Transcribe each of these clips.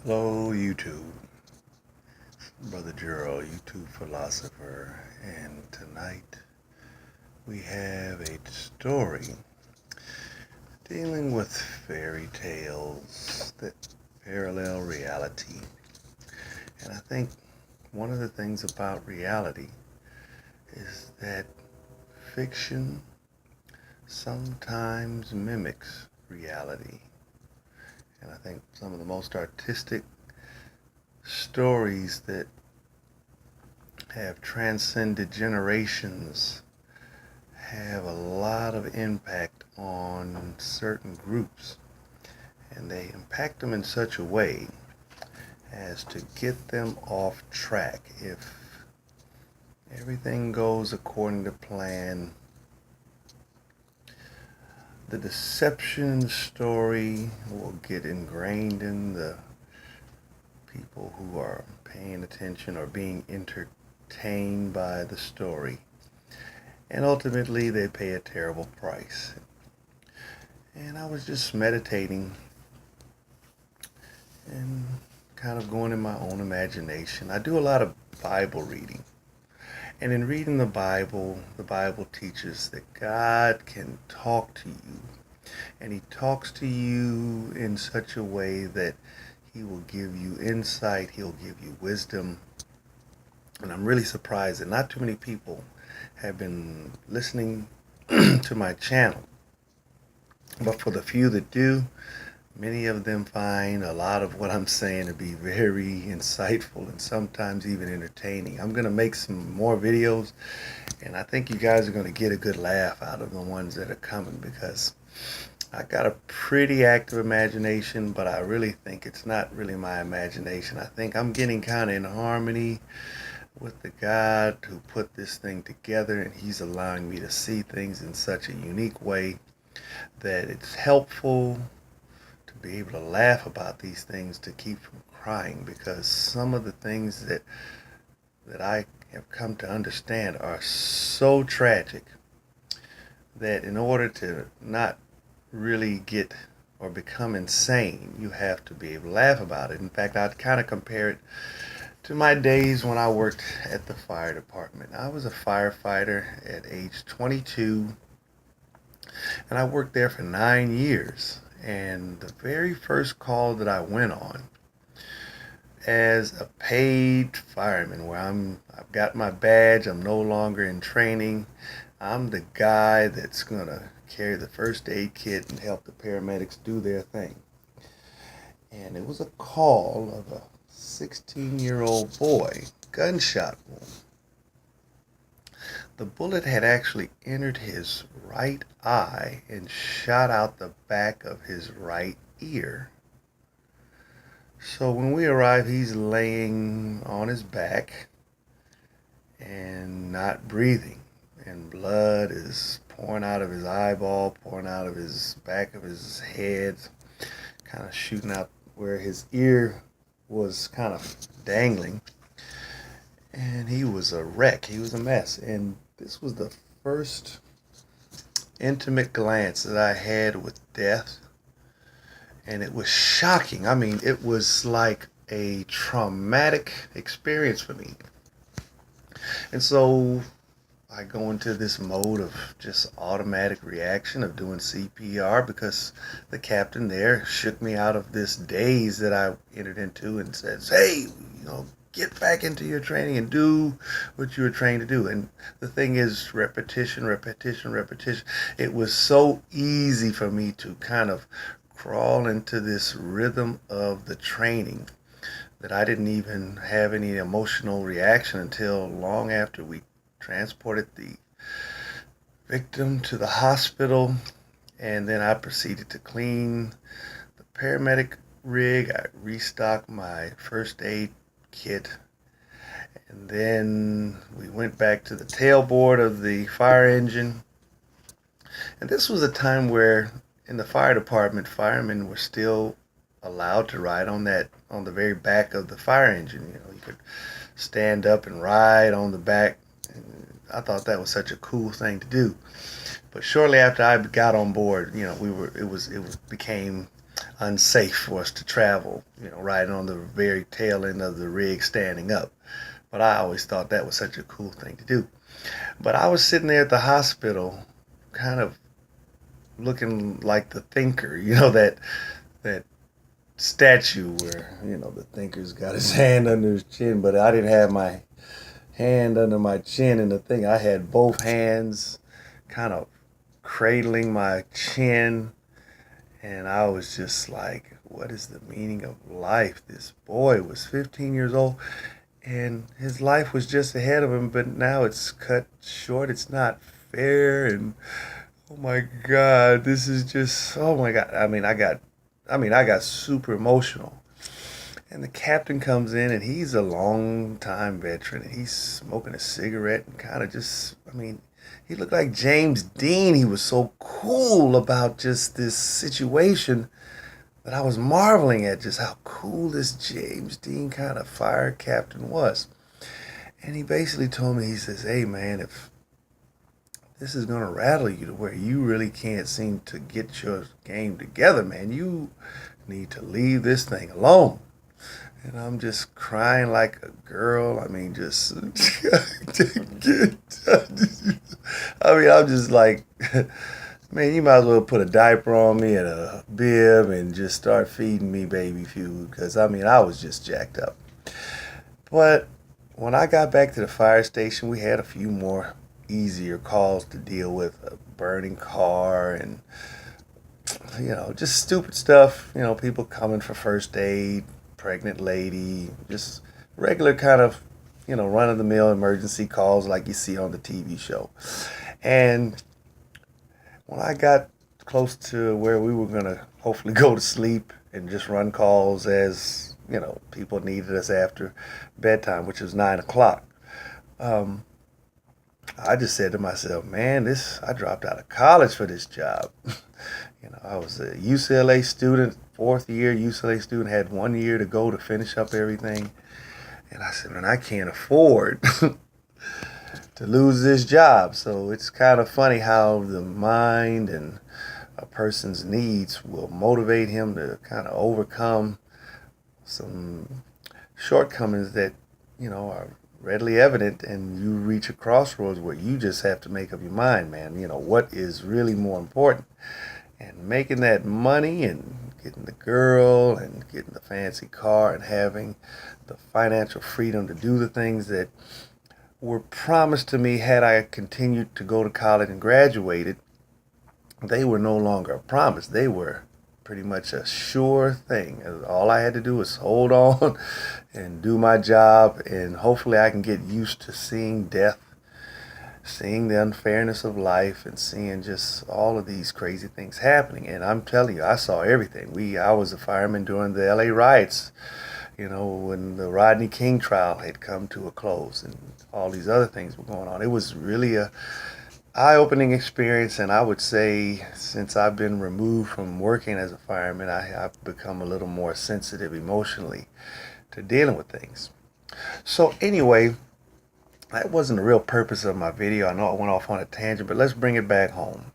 Hello, YouTube. Brother Jero, YouTube philosopher, and tonight we have a story dealing with fairy tales that parallel reality. And I think one of the things about reality is that fiction sometimes mimics reality. And I think some of the most artistic stories that have transcended generations have a lot of impact on certain groups, and they impact them in such a way as to get them off track. If everything goes according to plan, the deception story will get ingrained in the people who are paying attention or being entertained by the story, and ultimately they pay a terrible price. And I was just meditating and kind of going in my own imagination. I do a lot of Bible reading. And in reading the Bible teaches that God can talk to you. And He talks to you in such a way that He will give you insight, He'll give you wisdom. And I'm really surprised that not too many people have been listening to my channel. But for the few that do, many of them find a lot of what I'm saying to be very insightful and sometimes even entertaining. I'm going to make some more videos, and I think you guys are going to get a good laugh out of the ones that are coming, because I got a pretty active imagination, but I really think it's not really my imagination. I think I'm getting kind of in harmony with the God who put this thing together, and He's allowing me to see things in such a unique way that it's helpful to be able to laugh about these things, to keep from crying, because some of the things that I have come to understand are so tragic that in order to not really get or become insane, you have to be able to laugh about it. In fact, I'd kind of compare it to my days when I worked at the fire department. I was a firefighter at age 22, and I worked there for 9 years. And the very first call that I went on as a paid fireman, where I've got my badge, I'm no longer in training, I'm the guy that's gonna carry the first aid kit and help the paramedics do their thing. And it was a call of a 16-year-old boy, gunshot wound. The bullet had actually entered his right eye and shot out the back of his right ear. So when we arrived, he's laying on his back and not breathing, and blood is pouring out of his eyeball, pouring out of his back of his head, kind of shooting out where his ear was kind of dangling. And he was a wreck. He was a mess. And this was the first intimate glance that I had with death. And it was shocking. I mean, it was like a traumatic experience for me. And so I go into this mode of just automatic reaction of doing CPR, because the captain there shook me out of this daze that I entered into and says, hey, get back into your training and do what you were trained to do. And the thing is, repetition, repetition, repetition. It was so easy for me to kind of crawl into this rhythm of the training that I didn't even have any emotional reaction until long after we transported the victim to the hospital. And then I proceeded to clean the paramedic rig. I restocked my first aid kit, and then we went back to the tailboard of the fire engine. And this was a time where in the fire department, firemen were still allowed to ride on the very back of the fire engine. You could stand up and ride on the back. And I thought that was such a cool thing to do. But shortly after I got on board, it became unsafe for us to travel, riding on the very tail end of the rig standing up. But I always thought that was such a cool thing to do. But I was sitting there at the hospital, kind of looking like the thinker, that statue where, the thinker's got his hand under his chin, but I didn't have my hand under my chin in the thing. I had both hands kind of cradling my chin, and I was just like, what is the meaning of life? This boy was 15 years old, and his life was just ahead of him, but now it's cut short. It's not fair, and oh my God, this is just, oh my God. I got super emotional. And the captain comes in, and he's a long time veteran, and he's smoking a cigarette and kind of just, he looked like James Dean. He was so cool about just this situation that I was marveling at just how cool this James Dean kind of fire captain was. And he basically told me, he says, hey man, if this is going to rattle you to where you really can't seem to get your game together, man, you need to leave this thing alone. And I'm just crying like a girl. just, I'm just like, man, you might as well put a diaper on me and a bib and just start feeding me baby food. Because, I was just jacked up. But when I got back to the fire station, we had a few more easier calls to deal with. A burning car and, just stupid stuff. People coming for first aid, pregnant lady, just regular kind of, run-of-the-mill emergency calls like you see on the TV show. And when I got close to where we were going to hopefully go to sleep and just run calls as, people needed us after bedtime, which was 9 o'clock, I just said to myself, man, I dropped out of college for this job. I was a UCLA student, fourth year UCLA student, had 1 year to go to finish up everything. And I said, man, I can't afford to lose this job. So it's kind of funny how the mind and a person's needs will motivate him to kind of overcome some shortcomings that, are readily evident, and you reach a crossroads where you just have to make up your mind, man, what is really more important. And making that money and getting the girl and getting the fancy car and having the financial freedom to do the things that were promised to me had I continued to go to college and graduated, they were no longer a promise. They were pretty much a sure thing. All I had to do was hold on and do my job, and hopefully I can get used to seeing death, seeing the unfairness of life, and seeing just all of these crazy things happening. And I'm telling you, I saw everything. I was a fireman during the LA riots, when the Rodney King trial had come to a close and all these other things were going on. It was really a eye-opening experience, and I would say since I've been removed from working as a fireman, I've become a little more sensitive emotionally to dealing with things. So anyway, that wasn't the real purpose of my video. I know I went off on a tangent, but let's bring it back home.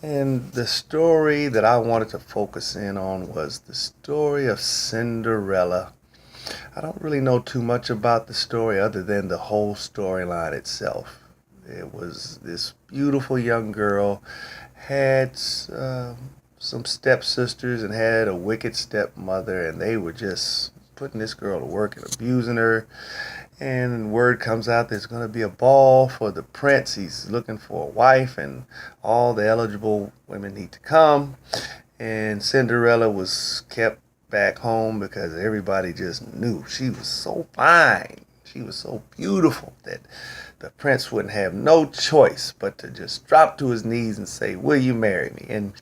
And the story that I wanted to focus in on was the story of Cinderella. I don't really know too much about the story other than the whole storyline itself. It was this beautiful young girl, had some stepsisters and had a wicked stepmother, and they were just putting this girl to work and abusing her. And word comes out there's going to be a ball for the prince. He's looking for a wife, and all the eligible women need to come. And Cinderella was kept back home because everybody just knew she was so fine. She was so beautiful that the prince wouldn't have no choice but to just drop to his knees and say, will you marry me? And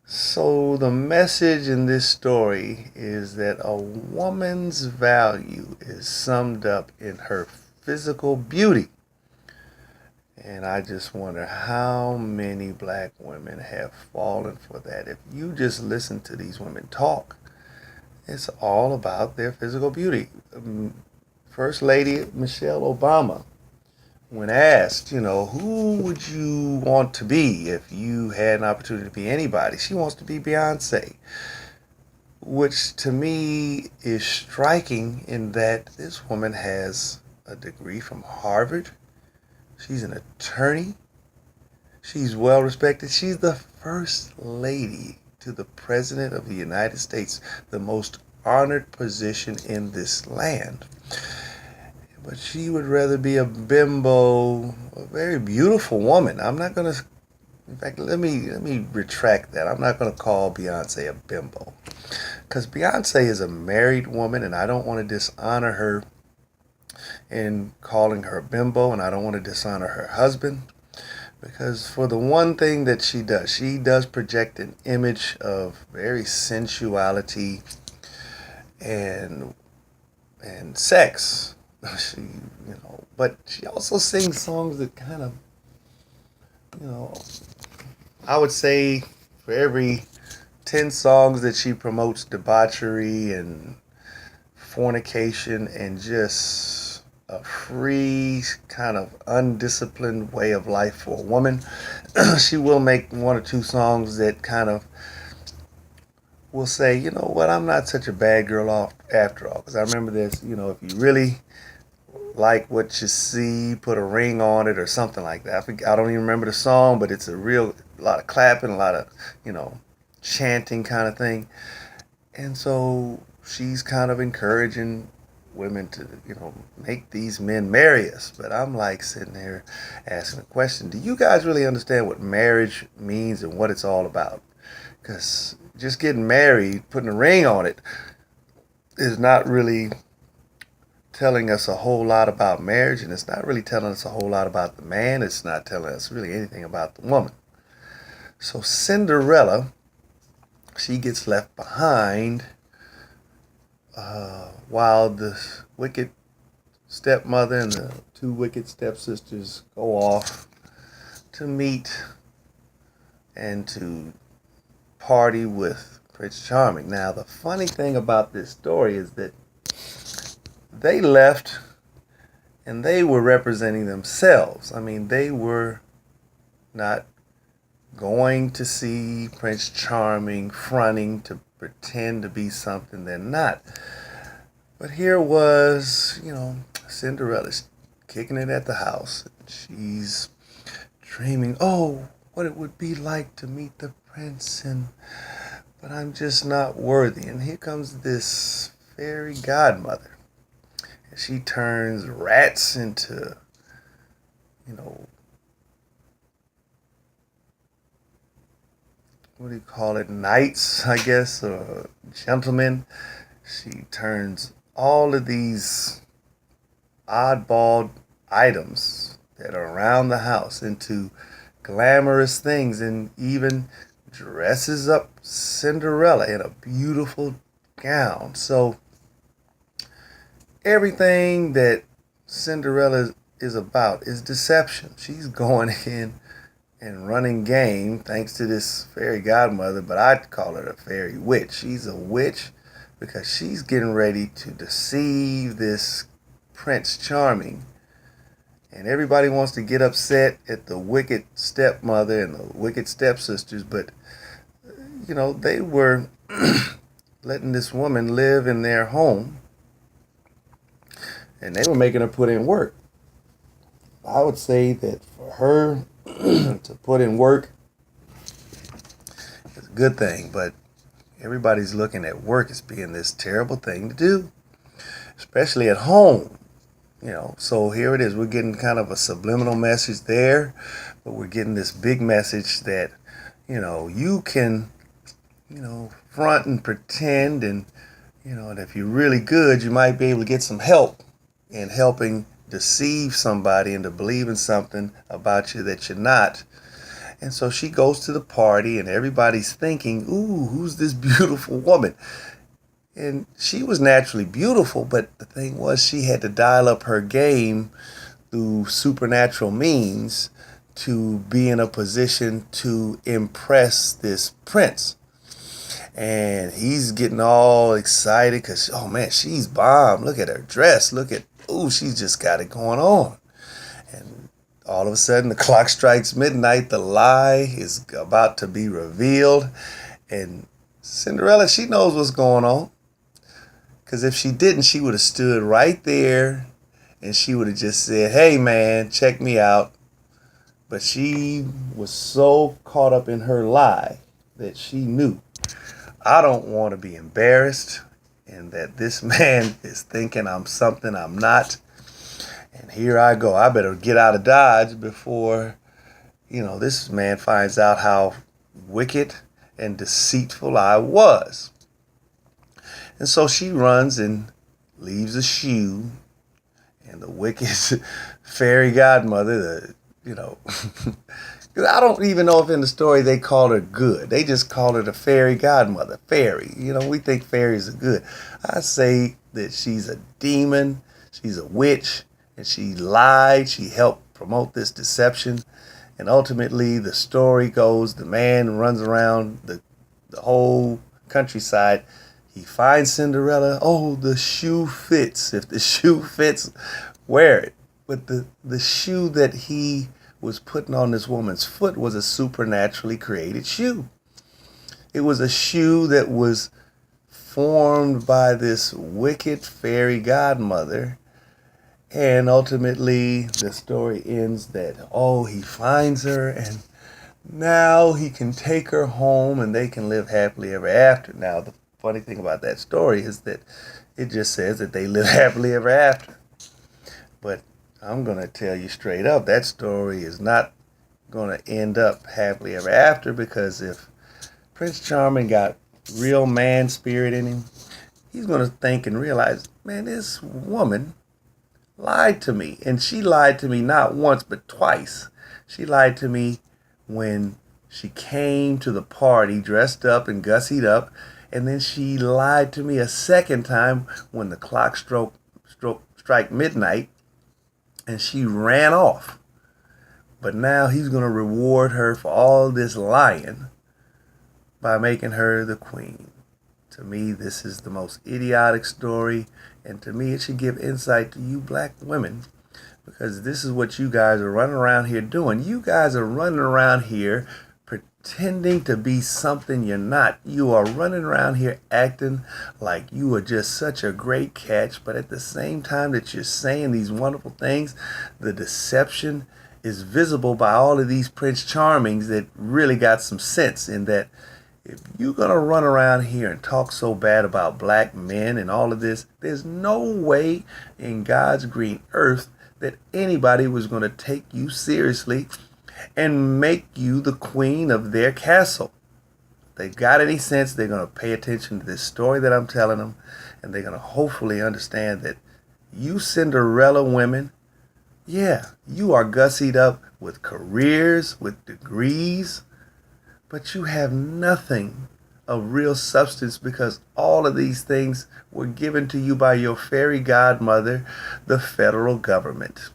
so the message in this story is that a woman's value is summed up in her physical beauty. And I just wonder how many black women have fallen for that. If you just listen to these women talk, it's all about their physical beauty. First Lady Michelle Obama, when asked, who would you want to be if you had an opportunity to be anybody? She wants to be Beyonce, which to me is striking in that this woman has a degree from Harvard. She's an attorney. She's well respected. She's the first lady to the President of the United States, the most honored position in this land. But she would rather be a bimbo, a very beautiful woman. I'm not going to, in fact, let me retract that. I'm not going to call Beyonce a bimbo. Because Beyonce is a married woman, and I don't want to dishonor her in calling her a bimbo, and I don't want to dishonor her husband. Because for the one thing that she does project an image of very sensuality and sex. She, but she also sings songs that kind of, you know, I would say for every 10 songs that she promotes debauchery and fornication and just a free, kind of undisciplined way of life for a woman, she will make one or two songs that kind of will say, you know what, I'm not such a bad girl off after all. Because I remember this, if you really like what you see, put a ring on it or something like that. I don't even remember the song, but it's a lot of clapping, a lot of, chanting kind of thing. And so she's kind of encouraging women to, make these men marry us. But I'm like sitting there asking a question. Do you guys really understand what marriage means and what it's all about? Because just getting married, putting a ring on it, is not really telling us a whole lot about marriage, and it's not really telling us a whole lot about the man. It's not telling us really anything about the woman. So Cinderella, she gets left behind while the wicked stepmother and the two wicked stepsisters go off to meet and to party with Prince Charming. Now, the funny thing about this story is that they left and they were representing themselves. I mean, they were not going to see Prince Charming fronting to pretend to be something they're not. But here was, Cinderella's kicking it at the house. She's dreaming, what it would be like to meet the prince, but I'm just not worthy. And here comes this fairy godmother. And she turns rats into, what do you call it, knights, I guess, or gentlemen. She turns all of these oddball items that are around the house into glamorous things, and even dresses up Cinderella in a beautiful gown. So everything that Cinderella is about is deception. She's going in and running game thanks to this fairy godmother, but I'd call her a fairy witch. She's a witch because she's getting ready to deceive this Prince Charming. And everybody wants to get upset at the wicked stepmother and the wicked stepsisters, but, they were letting this woman live in their home, and they were making her put in work. I would say that for her to put in work is a good thing, but everybody's looking at work as being this terrible thing to do, especially at home. So here it is. We're getting kind of a subliminal message there, but we're getting this big message that, you can, front and pretend, and, and if you're really good, you might be able to get some help in helping deceive somebody into believing something about you that you're not. And so she goes to the party, and everybody's thinking, ooh, who's this beautiful woman? And she was naturally beautiful, but the thing was she had to dial up her game through supernatural means to be in a position to impress this prince. And he's getting all excited because, oh man, she's bomb. Look at her dress. She's just got it going on. And all of a sudden the clock strikes midnight, the lie is about to be revealed, and Cinderella, she knows what's going on, because if she didn't, she would have stood right there and she would have just said, hey man, check me out. But she was so caught up in her lie that she knew, I don't want to be embarrassed and that this man is thinking I'm something I'm not. And here I go. I better get out of Dodge before, this man finds out how wicked and deceitful I was. And so she runs and leaves a shoe, and the wicked fairy godmother, because I don't even know if in the story they called her good. They just called her the fairy godmother, fairy. We think fairies are good. I say that she's a demon, she's a witch, and she lied. She helped promote this deception. And ultimately, the story goes, the man runs around the whole countryside. He finds Cinderella. Oh, the shoe fits. If the shoe fits, wear it. But the shoe that he was putting on this woman's foot was a supernaturally created shoe. It was a shoe that was formed by this wicked fairy godmother. And ultimately, the story ends that, he finds her, and now he can take her home and they can live happily ever after. Now, the funny thing about that story is that it just says that they live happily ever after. But I'm going to tell you straight up, that story is not going to end up happily ever after, because if Prince Charming got real man spirit in him, he's going to think and realize, man, this woman lied to me. And she lied to me not once, but twice. She lied to me when she came to the party dressed up and gussied up. And then she lied to me a second time when the clock strike midnight and she ran off. But now he's going to reward her for all this lying by making her the queen. To me, this is the most idiotic story, and to me, it should give insight to you black women, because this is what you guys are running around here doing. You guys are running around here pretending to be something you're not. You are running around here acting like you are just such a great catch, but at the same time that you're saying these wonderful things, the deception is visible by all of these Prince Charmings that really got some sense in that. If you're going to run around here and talk so bad about black men and all of this, there's no way in God's green earth that anybody was going to take you seriously and make you the queen of their castle. If they've got any sense, they're going to pay attention to this story that I'm telling them, and they're going to hopefully understand that you Cinderella women, yeah, you are gussied up with careers, with degrees, but you have nothing of real substance, because all of these things were given to you by your fairy godmother, the federal government.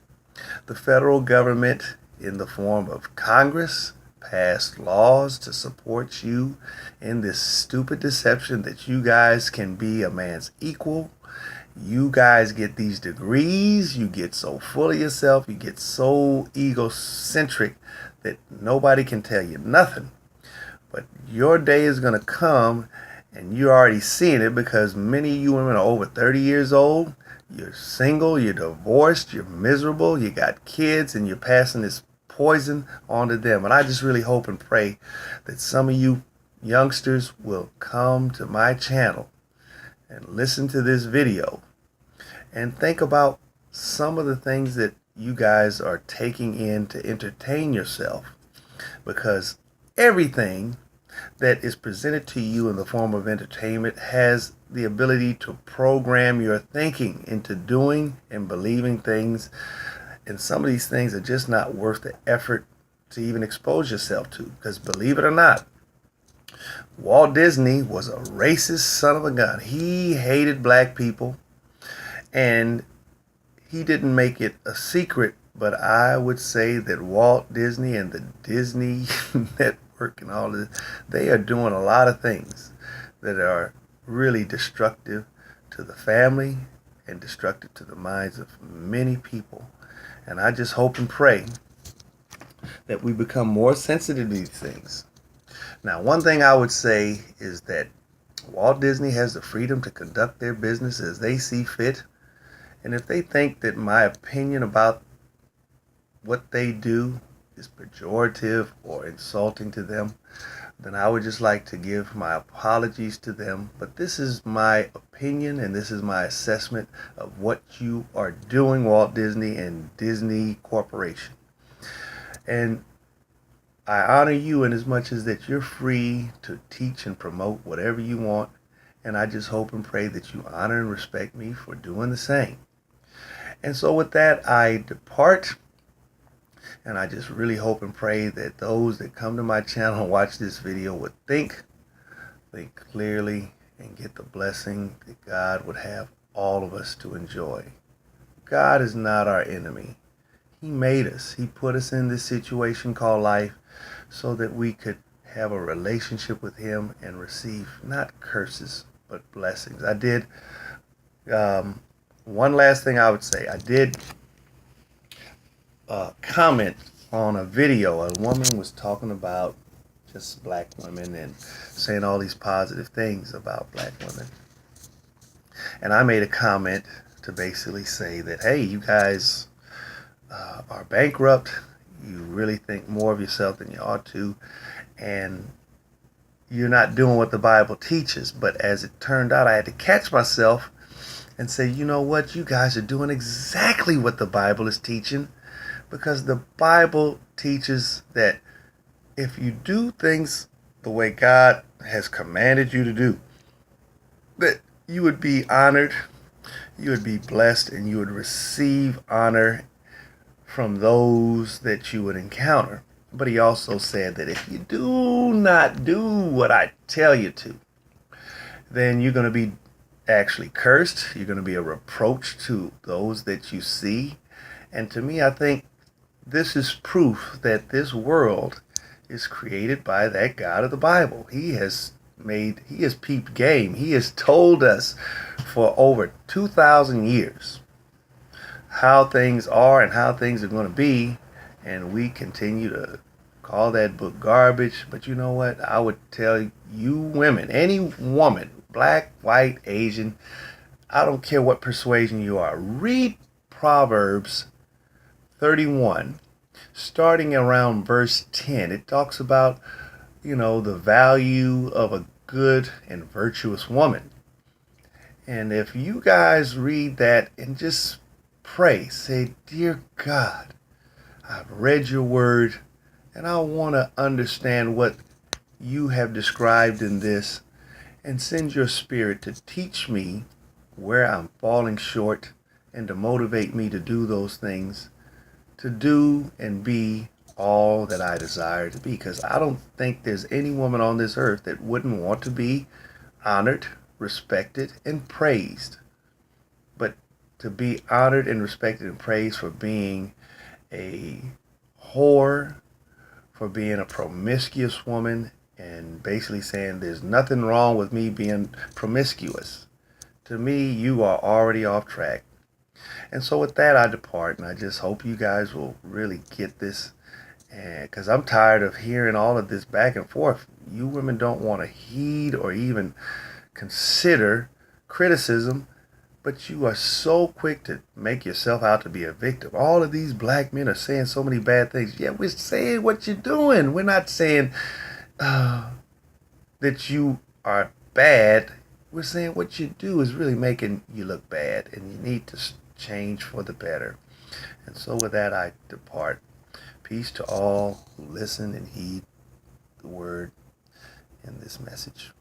The federal government, in the form of Congress, passed laws to support you in this stupid deception that you guys can be a man's equal. You guys get these degrees, you get so full of yourself, you get so egocentric that nobody can tell you nothing. But your day is going to come, and you're already seeing it, because many of you women are over 30 years old. You're single, you're divorced, you're miserable, you got kids, and you're passing this poison on to them. And I just really hope and pray that some of you youngsters will come to my channel and listen to this video and think about some of the things that you guys are taking in to entertain yourself, because everything that is presented to you in the form of entertainment has the ability to program your thinking into doing and believing things, and some of these things are just not worth the effort to even expose yourself to, because believe it or not, Walt Disney was a racist son of a gun. He hated black people, and he didn't make it a secret, but I would say that Walt Disney and the Disney Network and all of this, they are doing a lot of things that are really destructive to the family and destructive to the minds of many people. And I just hope and pray that we become more sensitive to these things. Now, one thing I would say is that Walt Disney has the freedom to conduct their business as they see fit. And if they think that my opinion about what they do is pejorative or insulting to them, then I would just like to give my apologies to them. But this is my opinion and this is my assessment of what you are doing, Walt Disney and Disney Corporation. And I honor you in as much as that you're free to teach and promote whatever you want. And I just hope and pray that you honor and respect me for doing the same. And so with that, I depart. And I just really hope and pray that those that come to my channel and watch this video would think clearly, and get the blessing that God would have all of us to enjoy. God is not our enemy. He made us. He put us in this situation called life so that we could have a relationship with Him and receive not curses, but blessings. I did, one last thing I would say, I did comment on a video. A woman was talking about just black women and saying all these positive things about black women. And I made a comment to basically say that, hey, you guys are bankrupt. You really think more of yourself than you ought to. And you're not doing what the Bible teaches. But as it turned out, I had to catch myself and say, you know what? You guys are doing exactly what the Bible is teaching. Because the Bible teaches that if you do things the way God has commanded you to do, that you would be honored, you would be blessed, and you would receive honor from those that you would encounter. But he also said that if you do not do what I tell you to, then you're going to be actually cursed. You're going to be a reproach to those that you see. And to me, I think this is proof that this world is created by that God of the Bible. He has peeped game. He has told us for over 2,000 years how things are and how things are going to be, and we continue to call that book garbage. But you know what? I would tell you women, any woman, black, white, Asian, I don't care what persuasion you are, read Proverbs 31, starting around verse 10. It talks about, the value of a good and virtuous woman. And if you guys read that and just pray, say, dear God, I've read your word and I want to understand what you have described in this, and send your spirit to teach me where I'm falling short and to motivate me to do those things, to do and be all that I desire to be. Because I don't think there's any woman on this earth that wouldn't want to be honored, respected, and praised. But to be honored and respected and praised for being a whore, for being a promiscuous woman, and basically saying there's nothing wrong with me being promiscuous, to me, you are already off track. And so with that, I depart, and I just hope you guys will really get this, and because I'm tired of hearing all of this back and forth. You women don't want to heed or even consider criticism, but you are so quick to make yourself out to be a victim. All of these black men are saying so many bad things. Yeah, we're saying what you're doing. We're not saying that you are bad. We're saying what you do is really making you look bad, and you need to change for the better. And so with that, I depart. Peace to all who listen and heed the word in this message.